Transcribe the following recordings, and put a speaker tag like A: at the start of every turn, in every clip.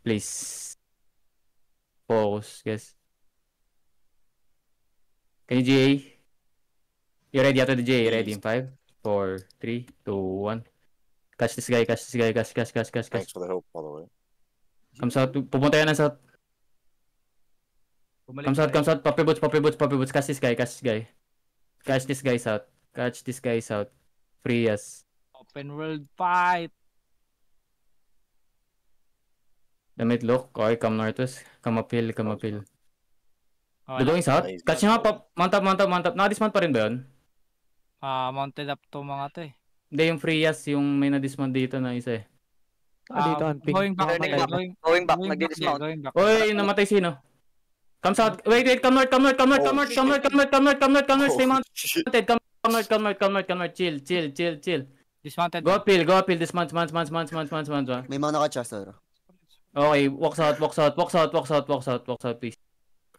A: Please. Focus, guys. Can you GA? You ready after the GA? Ready in 5, 4, 3, 2, 1. Catch this guy, catch.
B: Thanks for the help, by the way.
A: Come south. Pupunta yan ng south. Come south. Poppy boots. Catch this guy. Catch this guy south. Free us.
C: Open world fight.
A: Damit look. Okay, come northwest. Come uphill.
C: Okay.
A: Going south. Catch nyo nga, mount up. Naka-dismount pa rin ba yun?
C: Mounted up to mga to eh.
A: Hindi, yung free us, yung may na-dismount dito na isa eh.
D: Dito on ping.
C: Going back.
E: Going back, nag-dismount.
A: Oy, namatay sino? Come south. Wait, come north. Stay mounted. Come north. Chill.
C: Dismounted.
A: Go uphill. Dismount.
E: May mga naka-chest,
A: Okay, walk south, please.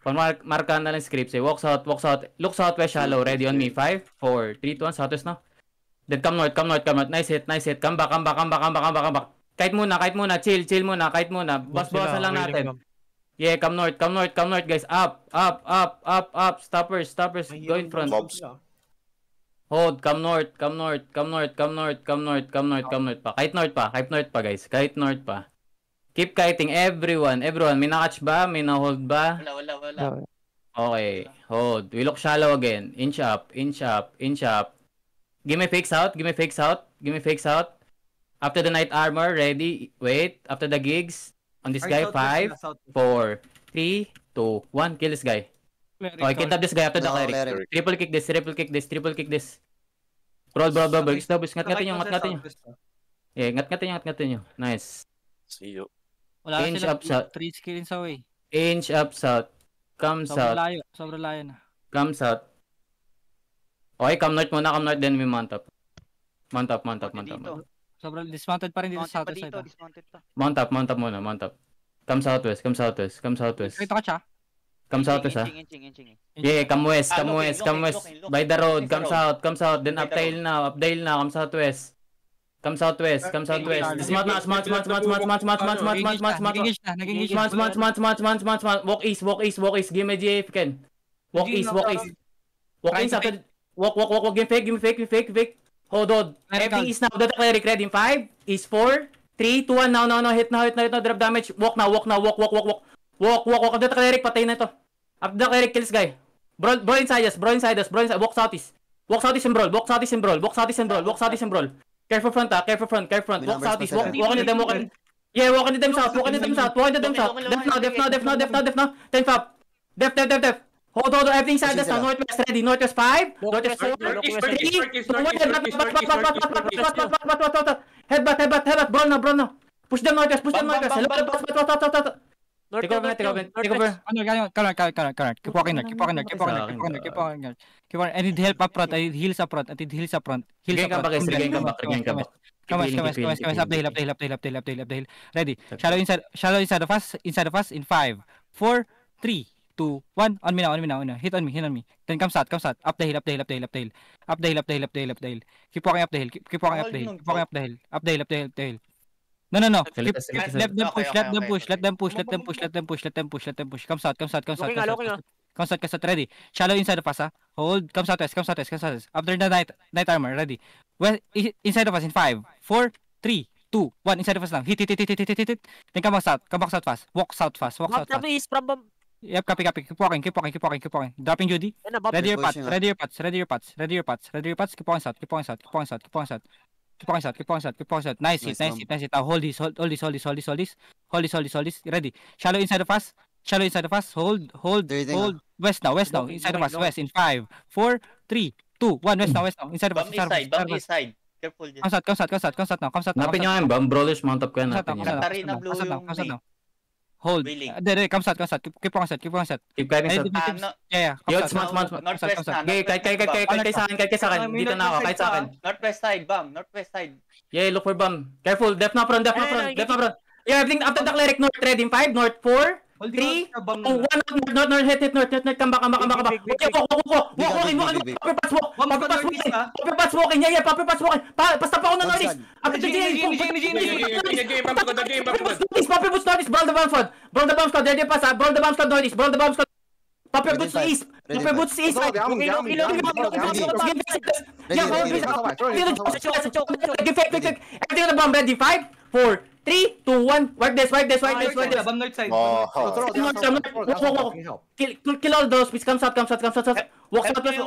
A: Markahan na lang scripts eh. Walk south. Look southwest shallow. Ready on me. 5, 4, 3, 2, 1. Southwest na. Then come north. Nice hit. Come back. Kahit muna. Chill muna. Bawas-bawasan lang natin. Yeah, come north, guys. Up. Stoppers. Go in front. Hold. Come north pa. Kahit north pa, guys. Keep kiting, everyone. May na-catch ba? May na-hold ba?
D: Wala.
A: Okay, hold. We look shallow again. Inch up. Give me fakes out. After the night armor, ready. Wait. After the gigs. On this guy, 5, 4, 3, 2, 1. Kill this guy. Okay, kill this guy after the cleric. Triple kick this. Roll. Ngat-ngatin nyo. Yeah, ngat-ngatin nyo. Nice.
B: See you.
C: Wala
A: Inch
C: sila
A: up south.
C: 3 skillings away.
A: Inch up south. Come south.
C: Sobrang layo na.
A: Come south. Okay, come north muna. Then we mount up.
C: Sobrang dismounted pa rin dito sa south side.
A: Mount up muna. Come southwest.
C: Ito ka siya.
A: Come southwest ha. Yeah, come west. By the road. Come south. Then updale now. Come southwest. Smart. Walk east. Give me GA if you can. Walk east. Walk after. Walk. Give me fake. Hold on. Everything is now. The cleric ready in 5, is 4, 3, 2, 1. Now. Hit now. Drop damage. Walk now. Walk. After the cleric, patay na to. After the cleric, kill this guy. Bro inside us. Walk southeast and brawl. Careful front. Walk southeast. Walk into them. Yeah, walk into them south. Def now. 10 fab. Def. Hold. Everything inside us now. Northwest ready. Northwest 5. Northwest 4. 3. 2, 1. Headbutt. Brawl now. Push them northwest. Take over.
C: Correct. Keep walking. I need help up front. I need heals up front.
A: Regain ka back.
C: Come on. Up the hill. Ready. Shallow inside of us. In 5, 4, 3, 2, 1. On me now. Hit on me. Then come south. Up the hill. Up the hill. Keep walking up the hill. Up the hill. No. Let them push. Come south. Come south. Ready. Shallow inside of us. Hold. Come southwest. After the night armor. Ready. Well, inside of us in 5, 4, 3, 2, 1. Inside of us now. Hit. Then come back south fast. Walk south fast. Yep, copy. Keep walking. Dropping Judy. Ready your pots. Keep walking south. Nice hit. Now hold this. Ready. Shallow inside of us. Hold. West now. Inside of us. West in 5, 4, 3, 2, 1. West now. Inside of us.
F: Bomb east side. Careful dyan.
C: Come south now.
A: Napin nyo yung bomb. Brawlers, mount up ka na.
F: Katari na blue yung
C: now. Hold. Come south. Keep walking south.
A: Keep guiding south.
C: Yeah.
A: Yo, smart.
F: Northwest na.
A: Okay, kahit sa akin. Dito na ako, kahit sa akin.
F: Northwest side.
A: Yeah, look for bomb. Careful, def na front. Yeah, everything after the cleric north ready in 5, north 4, 3, 2, 1, north, hit, north, come back. Upper pass walking. Yeah, upper pass walking. Basta pa ako na notice. After the game. Puppy boots notice. brawl the bomb squad. Brawl the bomb squad, ready pass, brawl the bomb squad northeast, brawl the bomb squad. Pop your boots to east. Pop your boots to east. Give fake. Everything on the bomb, ready? 5, 4, 3, 2, 1. Wipe this.
G: Bomb north side.
A: Kill all those, please. Come south. Walk southwest,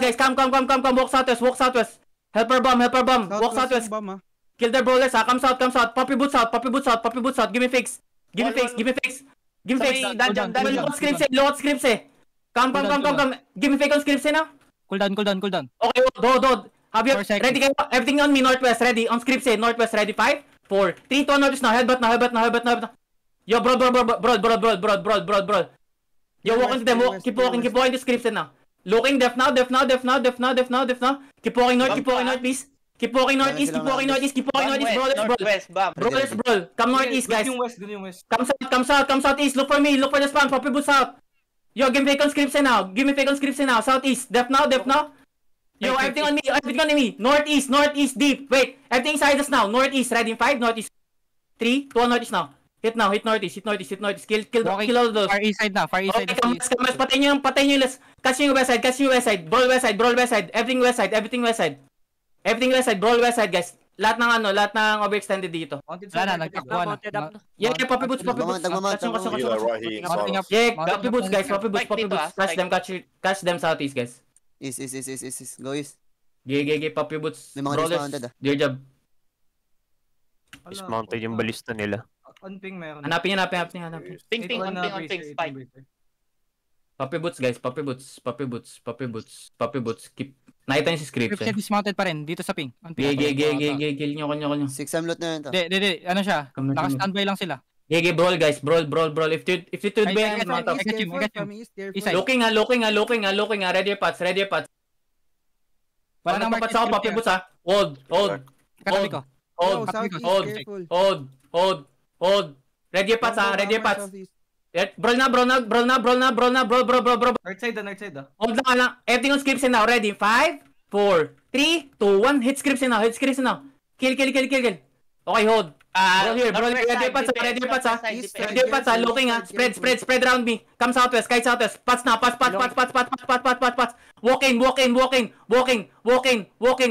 A: guys. Come. Walk southwest. Help her bomb. Walk southwest. Kill their brawlers, Come south. Pop your boots out. Give me fakes. Give me fakes. Load scripts eh. Come. Give me fake on scripts eh now.
C: Cool down.
A: Okay, hold. Have you ready kayo? Everything on me, northwest, ready. On scripts eh, northwest, ready. 5, 4, 3, 2, notice now. Headbutt now. Yo, bro. Yo, walk into them. Keep walking to scripts eh now. Looking, def now. Keep walking north, please. Keep walking northeast. Brawlers, brawl. Come northeast, guys. Come southeast. Look for me. Look for the spawn. Pop your boots out. Yo, give me fake on scripts now. Southeast. Def now. Yo, everything on me. Northeast, deep. Wait, everything inside us now. Northeast, ready in 5, northeast. 3, 2, northeast now. Hit northeast. Kill all those.
C: Far east side.
A: Okay, kamas. Patayin nyo yung list. Catch yung west side. Brawl west side. Everything west side. Brawl west side, guys. Lahat ng overextended dito.
C: Wala na, nagtakbuhan na.
A: Yeah, Poppy boots. Yeah, Poppy boots, guys. Catch them southeast, guys.
E: Is. Go east.
A: Gay, Poppy boots.
E: May mga dismounted
A: Dear job.
H: Dismounted yung balista nila.
G: On ping meron.
A: Hanapin.
F: Ping, on ping, spike.
A: Poppy boots, guys. Poppy boots. Keep. Nakita niyo si script eh.
C: Dismounted pa rin dito sa ping.
A: Gay. Kill nyo.
E: 6M loot na yun to.
C: Di. Ano siya? Naka-standby lang sila.
A: Gay, brawl, guys. Brawl. If you two ba yung mga top. Looking nga. Ready your pots. Wala nang mapats ako, Poppy boots ha. Hold.
C: Katabi ko.
A: Hold. Ready your pots. Brawl na.
G: North side.
A: Hold lang. Everything on scripts now. Ready? 5, 4, 3, 2, 1. Hit scripts now. Kill. Okay, hold. Brawl here. Ready your pots. Looking ha. Spread around me. Come southwest. Pats now. Pats. Walk in.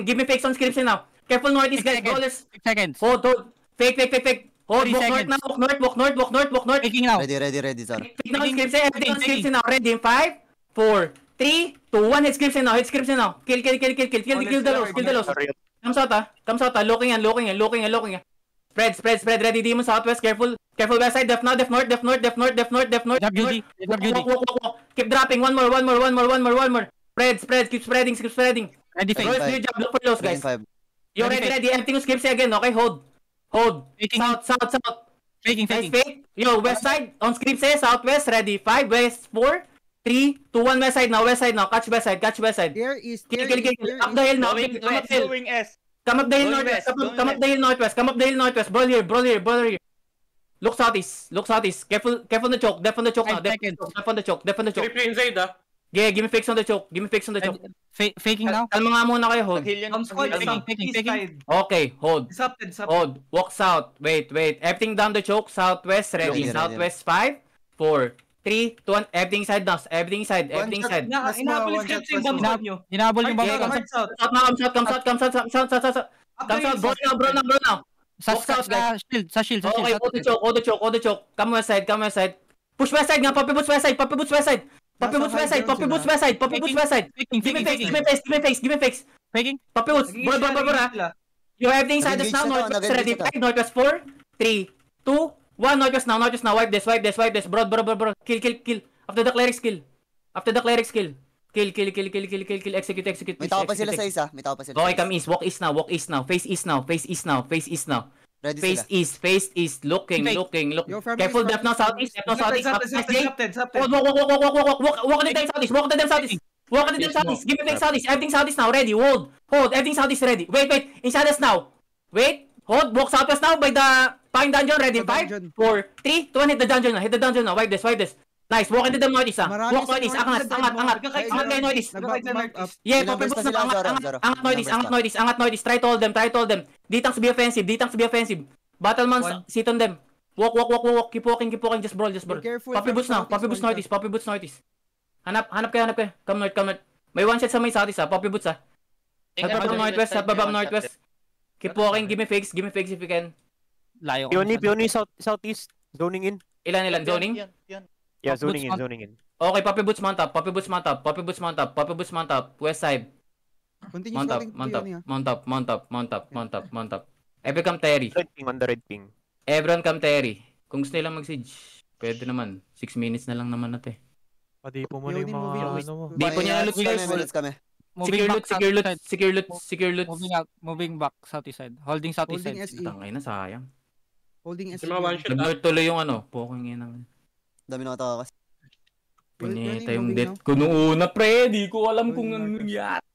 A: Give me fakes on scripts now. Careful northeast, guys. Brawlers.
C: 6 seconds.
A: Hold. Fake. Hold, walk north.
C: Taking now.
E: Ready, sir.
A: Take now scripts eh. Everything on scripts now. Ready in 5, 4, 3, 2, 1. Hit scripts now. Kill the lows. Come south ha. Looking. Spread. Ready, demon southwest. Careful west side. Def north. Walk. Keep dropping. One more. Spread. Keep spreading.
C: Ready fake.
A: Roll your job. Look for those guys.
E: 5.
A: You're ready. Everything on scripts again. Okay, hold. South.
C: Faking.
A: Fake. Yo, west side. On scripts southwest. Ready. 5, west, 4, 3, 2, 1. West side now. Catch west side.
I: There is.
A: Kill. Up the hill now.
F: Going S.
A: Come up the hill northwest. Brawl here. Look southeast. Careful on the choke. Def on the choke now. Def on the choke.
G: Triple inside
A: Yeah, give me fakes on the choke.
C: Faking now.
A: Kalma nga muna kayo, hold.
C: Faking.
A: Okay, hold.
G: Disrupted.
A: Hold. Walk south. Wait. Everything down the choke. Southwest, ready. Southwest, 5, 4, 3, 2, 1. Everything side now. Everything side.
G: Inahabol yung scripts yung bomb nyo.
C: Hinabol yung bomb.
A: Come south. Brawl now.
C: Sa shield.
A: Okay, hold the choke. Come west side. Push west side nga. Poppy boots west side. Poppy boots west side. Give me fakes.
C: Faking.
A: Poppy boots. Bro. You have everything inside us now. Northwest ready. Northwest 4, 3, 2, 1. Northwest now. Wipe this. Bro. Kill. After the cleric skill. Kill. Execute.
E: May tao pa sila sa isa.
A: Okay, come east. Walk east now. Face east now.
E: Ready
A: Face
E: sila.
A: east. Looking. Careful, depth now southeast.
G: Disrupted.
A: Walk the damn southeast. Give me fake southeast. Everything southeast now. Ready. Hold. Everything southeast ready. Wait. Inside us now. Wait. Hold. Walk southwest now by the pine dungeon. Ready. 5, 4, 3, 2, 1. Hit the dungeon now. Wipe this. Nice. Walk into the northeast ha. Walk northeast. Angat kayo northeast. Yeah, Poppy boots na. Angat northeast. Try to hold them. Ditang to be offensive. Battlemans,
G: One.
A: sit on them. Walk. Keep walking, just brawl.
H: Careful.
A: Poppy boots now, Poppy boots northeast. Hanap kayo. Come north. May one shot sa may southeast Poppy boots Help above northwest. Keep walking, give me fakes if you can.
C: Layo ko.
D: Peony southeast. Zoning in.
A: Ilan, zoning?
F: Yan.
D: Yeah,
C: Top boots
D: zoning in.
A: Okay, Poppy boots mount up. West side.
H: Continue
A: Mount up. Everyone come Terry.
D: Red ping on the red ping.
A: Everyone come Terry. Kung gusto nilang mag-siege, pwede naman. 6 minutes na lang naman natin.
D: Padipo mo na yung
H: Moving,
D: mga
H: moving.
D: ano mo.
A: Di po niya loot guys.
E: Kami.
A: Secure loot.
C: Moving back southeast side. Holding southeast
H: Holding
C: side.
H: SE.
A: Tangay na, sayang.
H: Holding SE.
G: Mga one shot.
A: Nag-north tuloy yung ano. Poking inang.
E: Dami na katakas.
A: Punyeta
H: Moving
A: yung
H: now.
A: death ko noong una, pre. Di ko alam kung
H: Moving
A: anong
H: north.
A: nangyari.